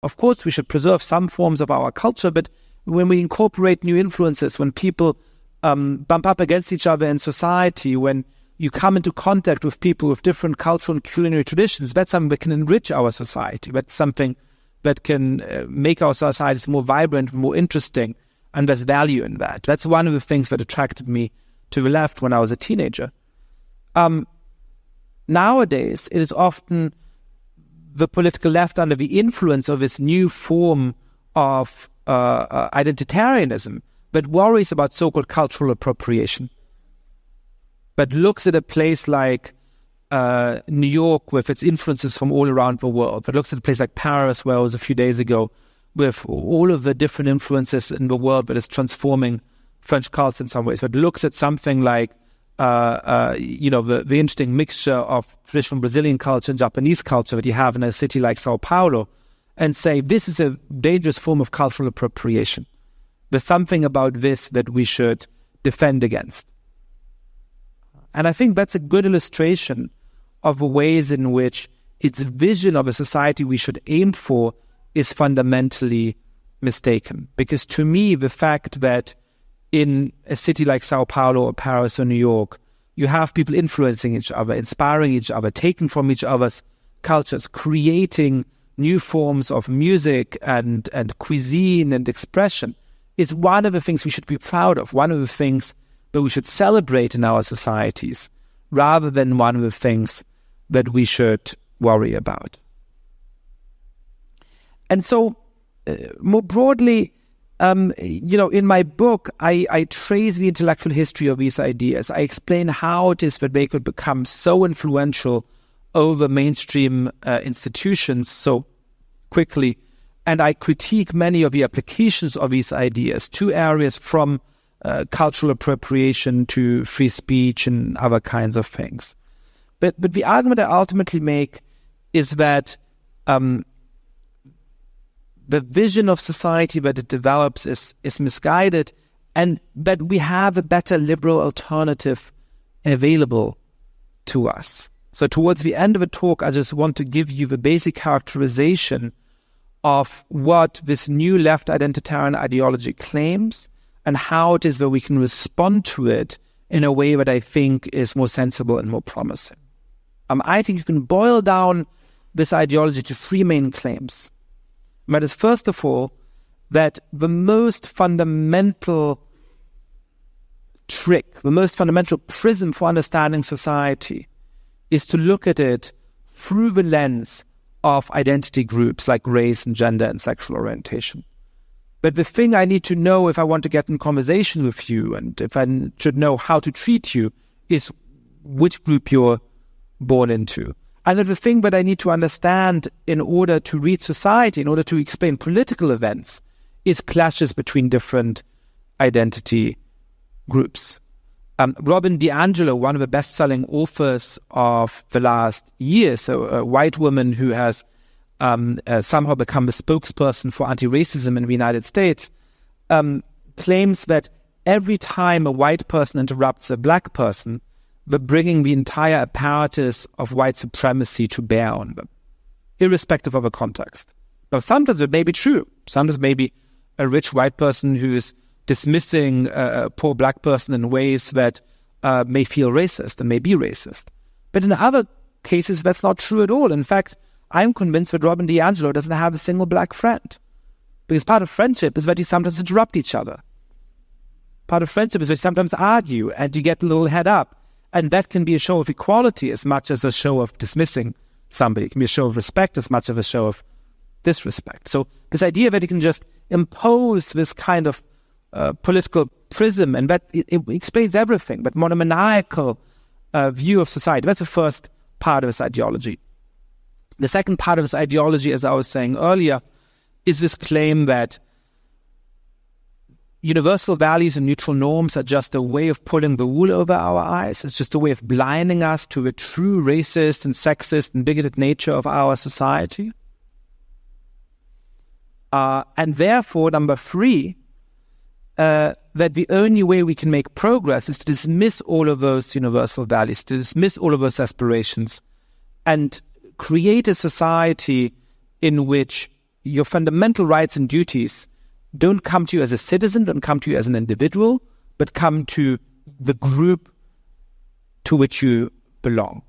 of course, we should preserve some forms of our culture, but when we incorporate new influences, when people bump up against each other in society, when you come into contact with people with different cultural and culinary traditions, that's something that can enrich our society. That's something that can make our societies more vibrant, more interesting, and there's value in that. That's one of the things that attracted me to the left when I was a teenager. Nowadays, it is often the political left under the influence of this new form of identitarianism that worries about so-called cultural appropriation, but looks at a place like New York with its influences from all around the world, but looks at a place like Paris, where I was a few days ago, with all of the different influences in the world that is transforming French culture in some ways, but looks at something like the interesting mixture of traditional Brazilian culture and Japanese culture that you have in a city like Sao Paulo, and say this is a dangerous form of cultural appropriation. There's something about this that we should defend against. And I think that's a good illustration of the ways in which its vision of a society we should aim for is fundamentally mistaken. Because to me, the fact that in a city like Sao Paulo or Paris or New York, you have people influencing each other, inspiring each other, taking from each other's cultures, creating new forms of music and cuisine and expression, is one of the things we should be proud of, one of the things that we should celebrate in our societies, rather than one of the things that we should worry about. And so, more broadly, in my book, I trace the intellectual history of these ideas. I explain how it is that they could become so influential over mainstream institutions so quickly, and I critique many of the applications of these ideas to areas from cultural appropriation to free speech and other kinds of things. But the argument I ultimately make is that the vision of society that it develops is misguided, and that we have a better liberal alternative available to us. So towards the end of the talk, I just want to give you the basic characterization of what this new left identitarian ideology claims and how it is that we can respond to it in a way that I think is more sensible and more promising. I think you can boil down this ideology to three main claims. That is, first of all, that the most fundamental trick, the most fundamental prism for understanding society is to look at it through the lens of identity groups like race and gender and sexual orientation. But the thing I need to know if I want to get in conversation with you, and if I should know how to treat you, is which group you're born into. And then the thing that I need to understand in order to read society, in order to explain political events, is clashes between different identity groups. Robin DiAngelo, one of the best-selling authors of the last year, so a white woman who has somehow become the spokesperson for anti-racism in the United States, claims that every time a white person interrupts a black person, they're bringing the entire apparatus of white supremacy to bear on them, irrespective of the context. Now, sometimes it may be true. Sometimes maybe a rich white person who is dismissing a poor black person in ways that may feel racist and may be racist. But in other cases, that's not true at all. In fact, I'm convinced that Robin DiAngelo doesn't have a single black friend. Because part of friendship is that you sometimes interrupt each other. Part of friendship is that you sometimes argue and you get a little head up. And that can be a show of equality as much as a show of dismissing somebody. It can be a show of respect as much as a show of disrespect. So this idea that you can just impose this kind of political prism, and that it explains everything, but monomaniacal view of society, that's the first part of this ideology. The second part of this ideology, as I was saying earlier, is this claim that universal values and neutral norms are just a way of pulling the wool over our eyes. It's just a way of blinding us to the true racist and sexist and bigoted nature of our society. And therefore, number three, that the only way we can make progress is to dismiss all of those universal values, to dismiss all of those aspirations, and create a society in which your fundamental rights and duties don't come to you as a citizen, don't come to you as an individual, but come to the group to which you belong.